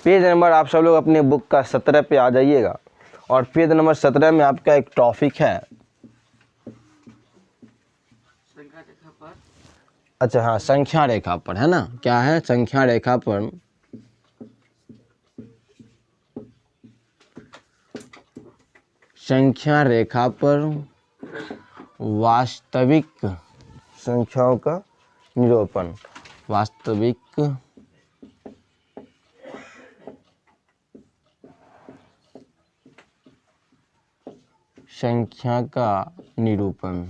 Page number आप सब लोग अपने बुक का 17 पे आ जाइएगा और पेज नंबर 17 में आपका एक टॉपिक है। अच्छा हाँ, संख्या रेखा पर है ना, क्या है, संख्या रेखा पर संख्या रेखा पर वास्तविक संख्याओं का निरूपण, वास्तविक संख्या का निरूपण।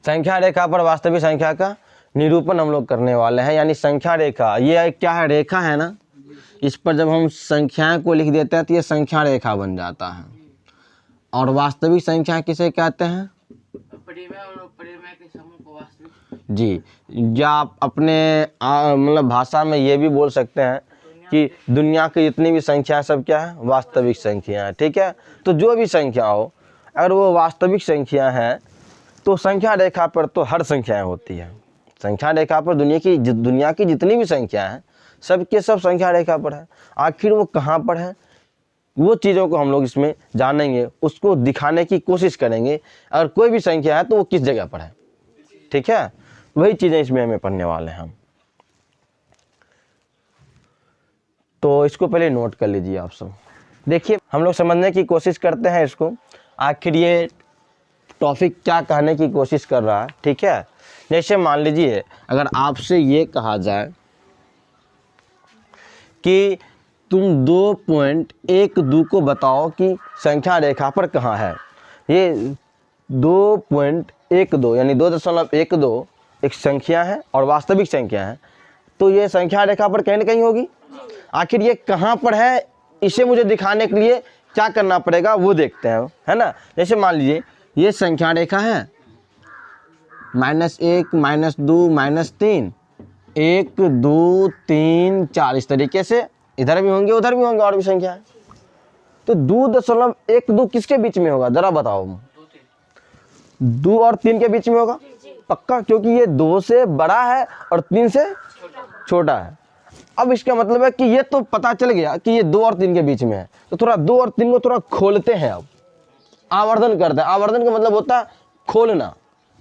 संख्या रेखा पर वास्तविक संख्या का निरूपण हम लोग करने वाले हैं। यानी संख्या रेखा, ये क्या है, रेखा है ना, इस पर जब हम संख्याएं को लिख देते हैं तो ये संख्या रेखा बन जाता है। और वास्तविक संख्या किसे कहते हैं? जी, या आप अपने मतलब भाषा में ये भी बोल सकते हैं कि दुनिया की जितनी भी संख्या सब क्या है, वास्तविक संख्या है। ठीक है, तो जो भी संख्या हो अगर वो वास्तविक संख्या है तो संख्या रेखा पर तो हर संख्याएं होती है। संख्या रेखा पर दुनिया की जितनी भी संख्या है सब के सब संख्या रेखा पर है। आखिर वो कहाँ पर है, वो चीज़ों को हम लोग इसमें जानेंगे, उसको दिखाने की कोशिश करेंगे। अगर कोई भी संख्या है तो वो किस जगह पर है, ठीक है, वही चीज़ें इसमें हमें पढ़ने वाले हैं हम। तो इसको पहले नोट कर लीजिए आप सब। देखिए हम लोग समझने की कोशिश करते हैं इसको, आखिर ये टॉपिक क्या कहने की कोशिश कर रहा है। ठीक है, जैसे मान लीजिए अगर आपसे ये कहा जाए कि तुम 2.12 को बताओ कि संख्या रेखा पर कहाँ है। ये 2.12 यानी 2.12 एक संख्या है और वास्तविक संख्या है, तो ये संख्या रेखा पर कहीं ना कहीं होगी। आखिर ये कहाँ पर है, इसे मुझे दिखाने के लिए क्या करना पड़ेगा वो देखते हैं, है ना। जैसे मान लीजिए ये संख्या रेखा है, -1 -2 -3 1 2 3 4, इस तरीके से इधर भी होंगे उधर भी होंगे और भी संख्या है। तो 2.12 किसके बीच में होगा जरा बताओ? 2 और 3 के बीच में होगा पक्का, क्योंकि ये 2 से बड़ा है और 3 से छोटा है। अब इसका मतलब है कि ये तो पता चल गया कि ये 2 और 3 के बीच में है, तो थोड़ा 2 और 3 को थोड़ा खोलते हैं, अब आवर्धन करते हैं। आवर्धन का मतलब होता है खोलना,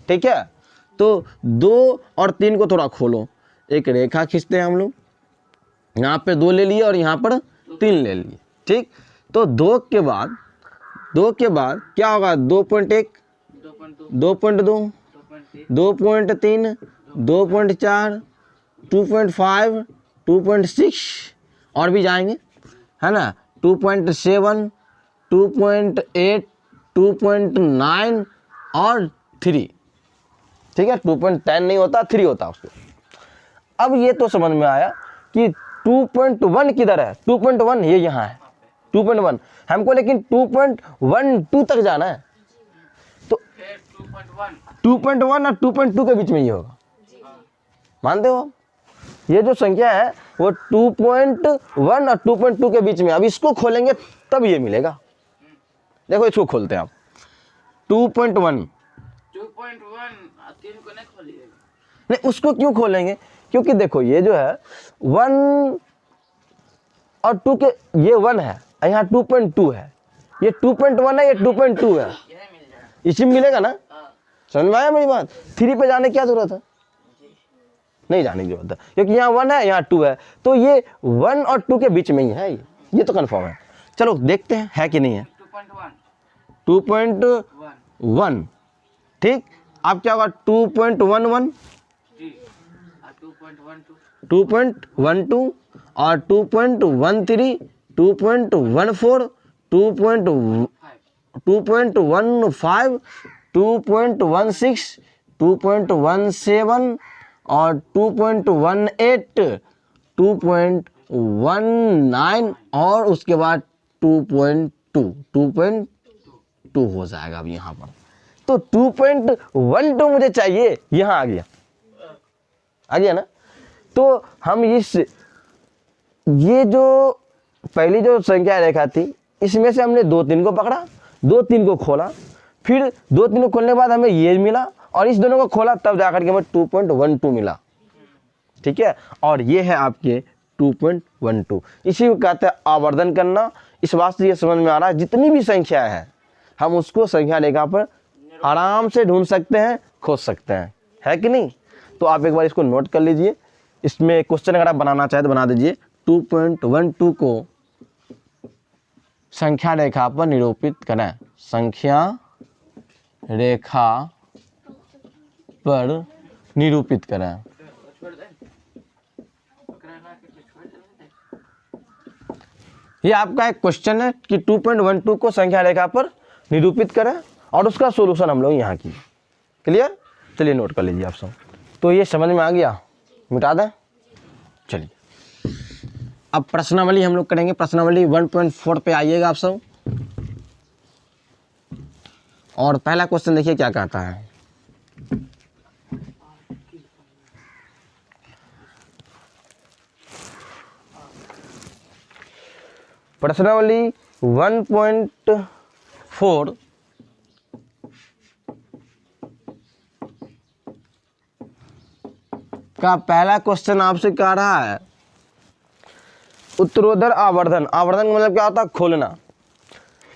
ठीक है। तो 2 और 3 को थोड़ा खोलो, एक रेखा खींचते हैं हम लोग, यहाँ पे 2 ले लिए और यहाँ पर 3 ले लिए, ठीक। तो 2 के बाद क्या होगा? 2.1 2.2 2.3 2.4 2.5 2.6 और भी जाएंगे, है ना, 2.7 2.8 2.9 और 3, ठीक है। 2.10 नहीं होता, 3 होता उसको। अब ये तो समझ में आया कि 2.1 किधर है। 2.1 ये यहाँ है, 2.1 हमको, लेकिन 2.12 तक जाना है, तो 2.1 और 2.2 के बीच में ये होगा, मानते हो? ये जो संख्या है वो 2.1 और 2.2 के बीच में। अब इसको खोलेंगे तब ये मिलेगा। देखो इसको खोलते हैं आप, 2.1 नहीं, उसको क्यों खोलेंगे? क्योंकि देखो ये जो है 1 और 2 के, ये 1 है, यहाँ 2.2 है, ये 2.1 है, ये 2.2 है, इसी में मिलेगा ना। समझ में आया मेरी बात? 3 पे जाने की क्या जरूरत है, नहीं जाने की जरूरत है, क्योंकि यहाँ 1 है यहाँ 2 है, तो ये 1 और 2 के बीच में ही है, ये तो कंफर्म है। चलो देखते हैं है कि नहीं है। 2.1 ठीक। अब क्या होगा? 2.11 2.12 और 2.13 2.14 2.15 2.16 2.17 और 2.18 2.19 और उसके बाद 2.2 हो जाएगा अब यहाँ पर। तो 2.12 मुझे चाहिए, यहाँ आ गया ना। तो हम ये जो पहली जो संख्या रेखा थी इसमें से हमने 2 3 को पकड़ा, 2 3 को खोला, फिर 2 3 को खोलने के बाद हमें ये मिला और इस दोनों को खोला तब जाकर के हमें 2.12 मिला। ठीक है, और ये है आपके 2.12। इसी को कहते हैं आवर्धन करना। इस वास्ते ये समझ में आ रहा है जितनी भी संख्या है हम उसको संख्या रेखा पर आराम से ढूंढ सकते हैं, खोज सकते हैं, है कि नहीं। तो आप एक बार इसको नोट कर लीजिए। इसमें क्वेश्चन अगर आप बनाना चाहे तो बना दीजिए। 2.12 को संख्या रेखा पर निरूपित करें। संख्या रेखा पर निरूपित करें। ये आपका एक क्वेश्चन है कि 2.12 को संख्या रेखा पर निरूपित करें और उसका सॉल्यूशन हम लोग यहाँ की। क्लियर, चलिए नोट कर लीजिए आप सब। तो ये समझ में आ गया, मिटा दें। चलिए अब प्रश्नावली हम लोग करेंगे। प्रश्नावली 1.4 पे आइएगा आप सब। और पहला क्वेश्चन देखिए क्या कहता है। प्रश्नावली 1.4 का पहला क्वेश्चन आपसे कह रहा है उत्तरोत्तर आवर्धन। आवर्धन का मतलब क्या होता है? खोलना।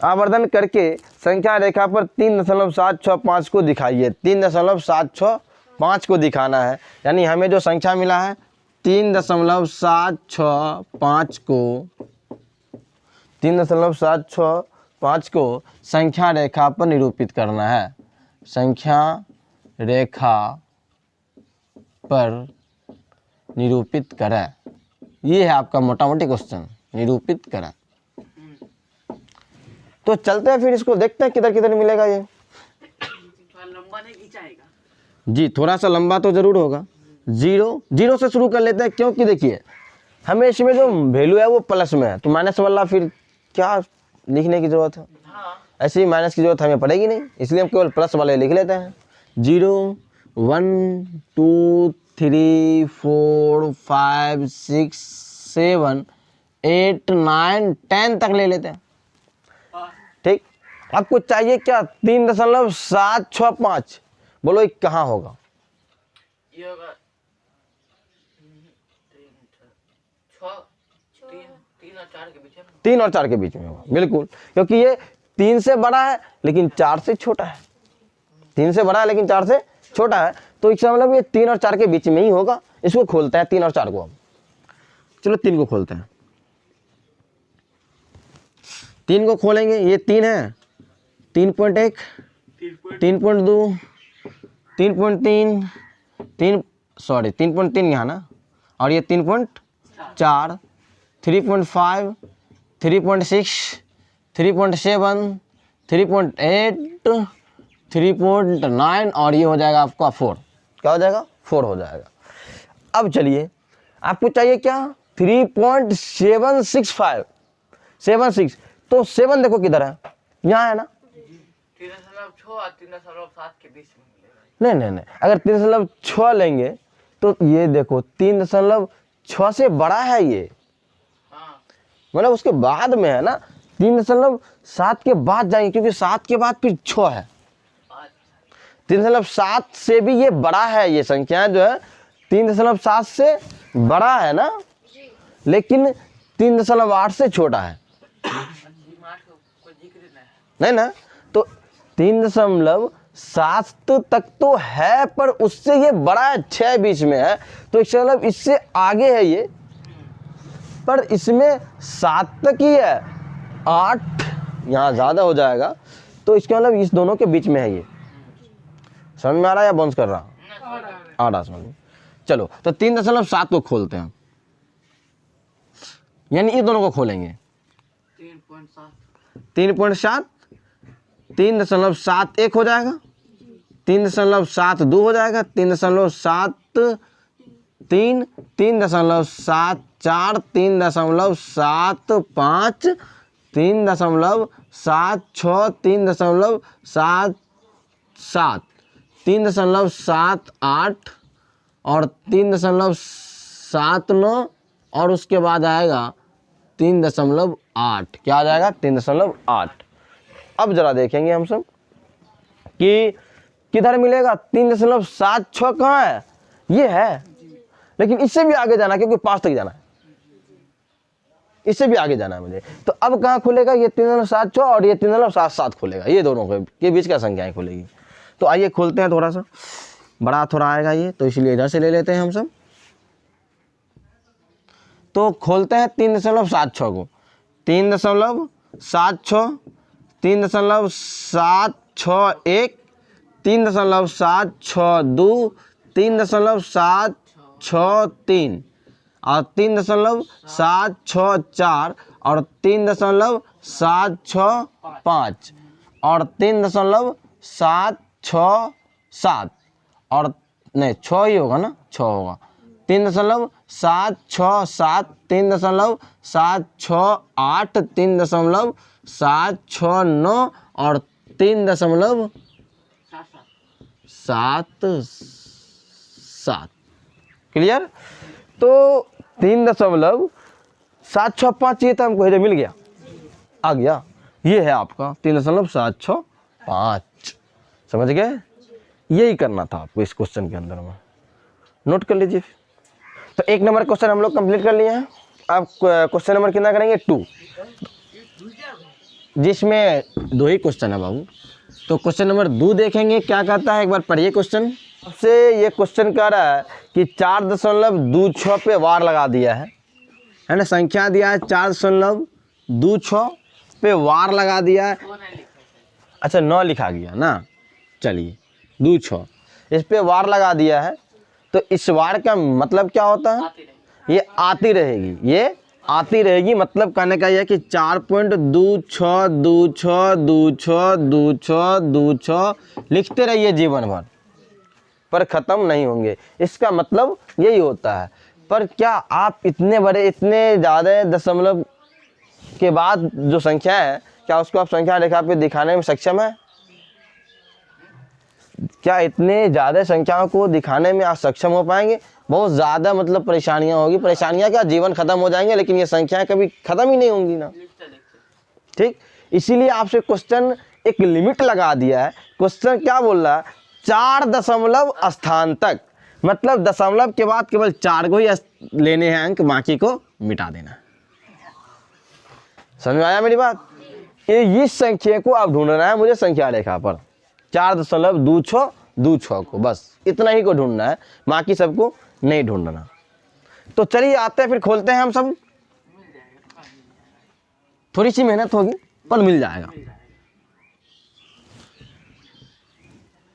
आवर्धन करके संख्या रेखा पर 3.765 को दिखाइए। 3.765 को दिखाना है, यानी हमें जो संख्या मिला है 3.765 को 3.765 को संख्या रेखा पर निरूपित करना है। संख्या रेखा पर निरूपित करें। ये है आपका मोटा मोटी क्वेश्चन, निरूपित करें। तो चलते हैं फिर इसको देखते हैं किधर किधर मिलेगा ये। थोड़ा लंबा नहीं खींचाएगा जी, थोड़ा सा लंबा तो जरूर होगा। 0 से शुरू कर लेते हैं, क्योंकि देखिए हमें इसमें जो वैल्यू है वो प्लस में है, तो माइनस वाला फिर क्या लिखने की जरूरत है। ऐसे ही माइनस की जरूरत हमें पड़ेगी नहीं, इसलिए हम केवल प्लस वाले लिख लेते हैं। 0 1 2 3 4 5 6 7 8 9 10 तक ले लेते हैं। ठीक, आपको चाहिए क्या? 3.765। बोलो ये कहाँ होगा? ये होगा 3 और 4 के बीच में। 3 और 4 के बीच में होगा, बिल्कुल, क्योंकि ये 3 से बड़ा है लेकिन 4 से छोटा है। 3 से बड़ा है लेकिन 4 से छोटा है, तो इसका मतलब ये 3 और 4 के बीच में ही होगा। इसको खोलते हैं 3 और 4 को। अब चलो 3 को खोलते हैं। 3 को खोलेंगे, ये 3 है, 3.1 3.2 3.3 3.3 यहाँ ना, और ये 3.4 3.5 3.6 3.7 3.8 3.9 और ये हो जाएगा आपका 4। क्या हो जाएगा? 4 हो जाएगा। अब चलिए आपको चाहिए क्या? 3.765 76। तो 7 देखो किधर है, यहाँ है ना। 3.6 और 3.7 के बीच में मिलेगा। नहीं, अगर 3.6 लेंगे तो ये देखो 3.6 से बड़ा है ये, हाँ, मतलब उसके बाद में है ना। 3.7 के बाद जाएंगे, क्योंकि 7 के बाद फिर 6 है। 3.7 से भी ये बड़ा है, ये संख्या जो है 3.7 से बड़ा है ना, लेकिन 3.8 से छोटा है। नहीं ना, तो 3.7 तक तो है, पर उससे ये बड़ा है, 6 बीच में है, तो इसका मतलब इससे आगे है ये, पर इसमें 7 तक ही है, 8 यहाँ ज़्यादा हो जाएगा, तो इसका मतलब इस दोनों के बीच में है ये। समझ में आ रहा है या बाउंस कर रहा? आ रहा समझ में। चलो तो 3.7 को खोलते हैं, यानी ये दोनों को खोलेंगे। 3.7 3.71 हो जाएगा, 3.72 हो जाएगा, 3.73 3.74 3.75 3.76 3.77 3.78 और 3.79 और उसके बाद आएगा 3.8। क्या आ जाएगा? 3.8। अब जरा देखेंगे हम सब कि किधर मिलेगा 3.76 कहाँ है, ये है, लेकिन इससे भी आगे जाना है क्योंकि 5 तक जाना है, इससे भी आगे जाना है मुझे। तो अब कहाँ खुलेगा, ये 3.76 और ये 3.77 खुलेगा, ये दोनों के बीच का संख्याएं खुलेगी। तो आइए खोलते हैं, थोड़ा सा बड़ा थोड़ा आएगा ये, तो इसलिए इधर से ले लेते हैं हम सब। तो खोलते हैं 3.76 को, 3.76, 3.761, 3.762, 3.763 और 3.764 और 3.765 और 3.767 और नहीं 6 ही होगा ना, 6 होगा, 3.767, 3.768, 3.769 और 3.77। क्लियर। तो 3.765 चाहिए था हमको, ये मिल गया, आ गया, ये है आपका 3.765। समझ गए, यही करना था आपको इस क्वेश्चन के अंदर में, नोट कर लीजिए। तो 1 नंबर क्वेश्चन हम लोग कंप्लीट कर लिए हैं। अब क्वेश्चन नंबर कितना करेंगे 2, जिसमें 2 ही क्वेश्चन है बाबू। तो क्वेश्चन नंबर 2 देखेंगे क्या कहता है, एक बार पढ़िए क्वेश्चन। सबसे ये क्वेश्चन कह रहा है कि 4.26 पे वार लगा दिया है ना, संख्या दिया है 4.26 पे वार लगा दिया है। अच्छा 9 लिखा गया ना, चलिए 26 इस पे वार लगा दिया है। तो इस वार का मतलब क्या होता है, ये आती रहेगी, ये आती रहेगी, मतलब कहने का यह है कि 4.2626262626 लिखते रहिए जीवन भर, पर ख़त्म नहीं होंगे, इसका मतलब यही होता है। पर क्या आप इतने बड़े, इतने ज़्यादा दशमलव के बाद जो संख्या है, क्या उसको आप संख्या रेखा पे दिखाने में सक्षम है? क्या इतने ज़्यादा संख्याओं को दिखाने में आप सक्षम हो पाएंगे? बहुत ज़्यादा मतलब परेशानियां होगी, परेशानियां क्या, जीवन ख़त्म हो जाएंगे, लेकिन ये संख्याएं कभी ख़त्म ही नहीं होंगी ना। ठीक, इसीलिए आपसे क्वेश्चन एक लिमिट लगा दिया है। क्वेश्चन क्या बोल रहा है, 4 दशमलव स्थान तक, मतलब दशमलव के बाद केवल 4 को ही लेने हैं अंक, बाकी को मिटा देना। समझ में आया मेरी बात? ये इस संख्या को आप ढूंढना है मुझे संख्या रेखा पर, 4.26 को, बस इतना ही को ढूंढना है, बाकी सबको नहीं ढूंढना। तो चलिए आते हैं, फिर खोलते हैं हम सब। थोड़ी सी मेहनत होगी पर मिल जाएगा।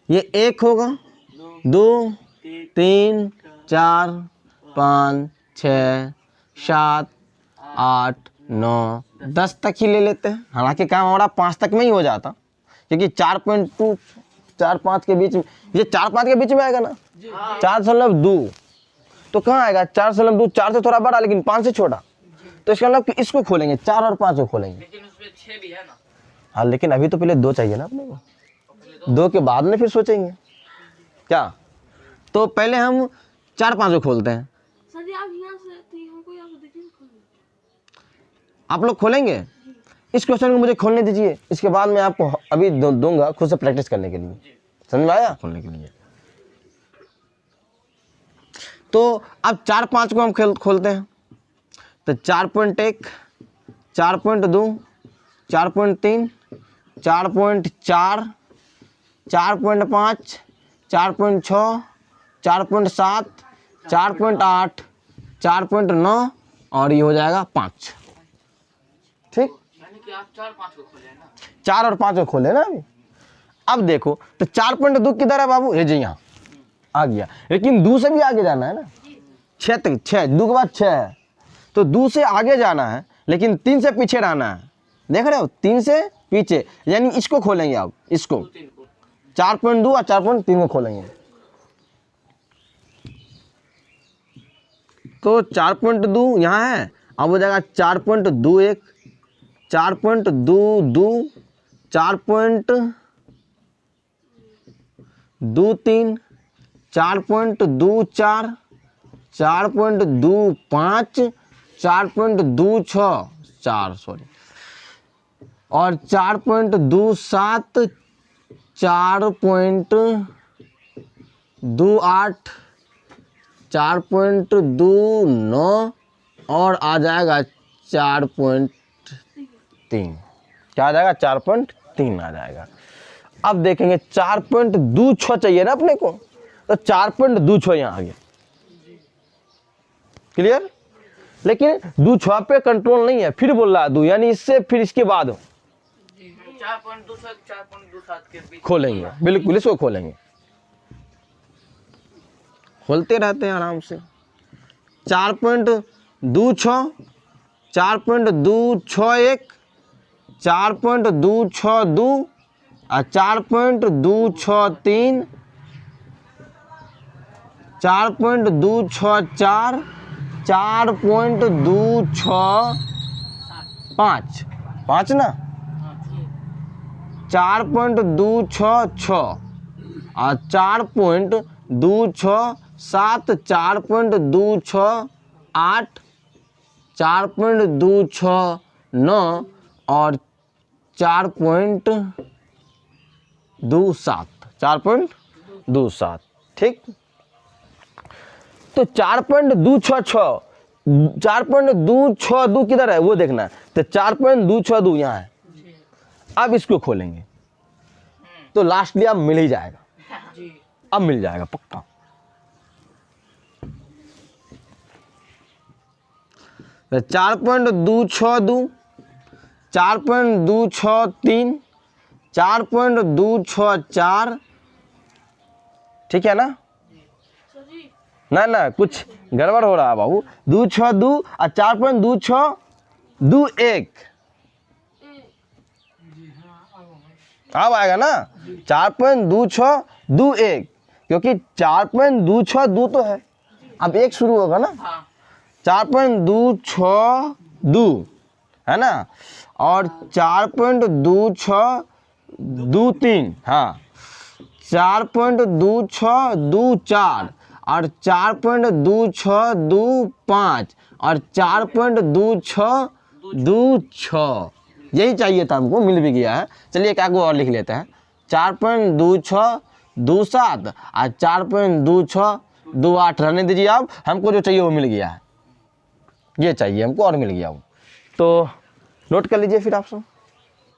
ये 1 होगा, 2, 3, 4, 5, 6, 7, 8, 9, 10 तक ही ले लेते हैं। हालांकि काम हमारा 5 तक में ही हो जाता, क्योंकि 4.2 4-5 के बीच में, ये 4-5 के बीच में आएगा ना, 4.2 तो कहाँ आएगा, 4.2, 4 से थोड़ा बड़ा लेकिन 5 से छोटा। तो इसका मतलब कि इसको खोलेंगे, 4 और 5 को खोलेंगे। लेकिन उसमें 6 भी है ना। हाँ लेकिन अभी तो पहले 2 चाहिए ना अपने को, 2 के बाद में फिर सोचेंगे क्या। तो पहले हम 4-5 को खोलते हैं। सर जी आप यहाँ से, तो हमको यहाँ से देखिए खोलिए। आप लोग खोलेंगे, इस क्वेश्चन को मुझे खोलने दीजिए, इसके बाद मैं आपको अभी दूंगा खुद से प्रैक्टिस करने के लिए। समझ में आया? खोलने के लिए। तो अब 4-5 को हम खोलते हैं। तो 4.1, 4.2, 4.3, 4.4, 4.5, 4.6, 4.7, 4.8, 4.9 और ये हो जाएगा 5। ठीक, यानी कि आप 4-5 को खोले ना। 4 और 5 को खोले ना अभी। अब देखो तो 4.2 किधर है बाबू, ये जी यहाँ आ गया, लेकिन 2 से भी आगे जाना है ना, 6 तक, 6 2 के बाद 6 है, तो 2 से आगे जाना है, लेकिन 3 से पीछे रहना है। देख रहे हो, 3 से पीछे, यानी इसको खोलेंगे आप, इसको 4.2 और 4.3 को खोलेंगे। तो 4.2 यहाँ है, अब हो जाएगा 4.21, 4.22, 4.23, 4.24, 4.25, 4.26 सॉरी, और 4.27, 4.28, 4.29 और आ जाएगा 4.3। क्या आ जाएगा? 4.3 आ जाएगा। अब देखेंगे 4.26 चाहिए ना अपने को, तो 4.26 यहाँ आ गया। क्लियर? लेकिन 26 पे कंट्रोल नहीं है, फिर बोल रहा है 2, यानी इससे फिर इसके बाद 4.27 के बीच खोलेंगे, बिल्कुल इसको खोलेंगे, खोलते रहते हैं आराम से। 4.26, 4.261, 4.262 और 4.263, 4.264, 4.265, 5 ना, 4.266 और 4.267, 4.268, 4.269 और 4.27, ठीक। तो 4.266, 4.262 किधर है वो देखना है, तो 4.262 यहाँ है। अब इसको खोलेंगे तो लास्टली अब मिल ही जाएगा, अब मिल जाएगा पक्का। तो 4.262, 4.263, 4.264, ठीक है ना? सर जी ना ना कुछ गड़बड़ हो रहा है बाबू। 262 और 4.2621 ए अब आएगा ना 4.2621, क्योंकि 4.262 तो है, अब एक शुरू होगा ना, हाँ 4.262 है ना, और 4.2623, हाँ 4.2624 और 4.2625 और 4.2626, यही चाहिए था हमको, मिल भी गया है। चलिए एक आगे और लिख लेते हैं, 4.2627 और 4.2628 रहने दीजिए। आप हमको जो चाहिए वो मिल गया है, ये चाहिए हमको और मिल गया वो, तो नोट कर लीजिए फिर आप सब।